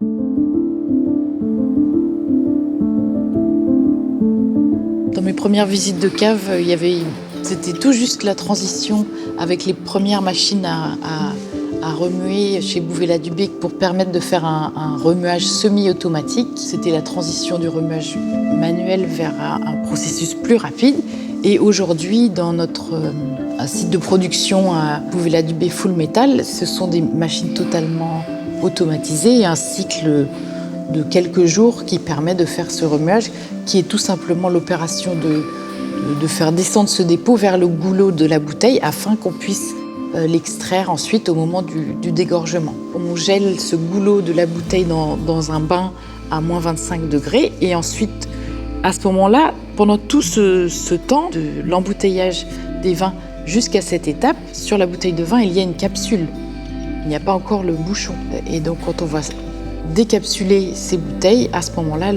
Dans mes premières visites de cave, c'était tout juste la transition avec les premières machines à remuer chez Bouvet-la-Dubec pour permettre de faire un remuage semi-automatique. C'était la transition du remuage manuel vers un processus plus rapide. Et aujourd'hui, dans notre site de production à Bouvet-la-Dubec Full Metal, ce sont des machines totalement automatisées et un cycle de quelques jours qui permet de faire ce remuage, qui est tout simplement l'opération de faire descendre ce dépôt vers le goulot de la bouteille afin qu'on puisse l'extraire ensuite au moment du dégorgement. On gèle ce goulot de la bouteille dans un bain à moins 25 degrés et ensuite, à ce moment-là, pendant tout ce temps de l'embouteillage des vins jusqu'à cette étape, sur la bouteille de vin, il y a une capsule. Il n'y a pas encore le bouchon. Et donc, quand on va décapsuler ces bouteilles, à ce moment-là,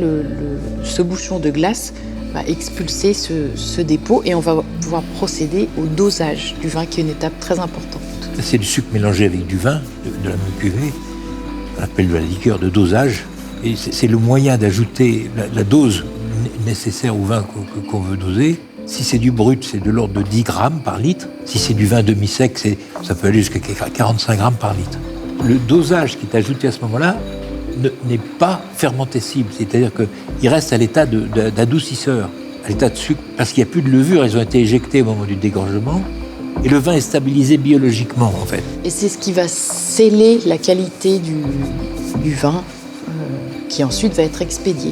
ce bouchon de glace va expulser ce dépôt et on va pouvoir procéder au dosage du vin, qui est une étape très importante. C'est du sucre mélangé avec du vin, de la même cuvée. On appelle de la liqueur de dosage. Et c'est le moyen d'ajouter la dose nécessaire au vin qu'on veut doser. Si c'est du brut, c'est de l'ordre de 10 grammes par litre. Si c'est du vin demi-sec, ça peut aller jusqu'à 45 grammes par litre. Le dosage qui est ajouté à ce moment-là n'est pas fermentescible, c'est-à-dire qu'il reste à l'état d'adoucisseur, à l'état de sucre, parce qu'il n'y a plus de levure, elles ont été éjectées au moment du dégorgement, et le vin est stabilisé biologiquement, en fait. Et c'est ce qui va sceller la qualité du vin, qui ensuite va être expédié.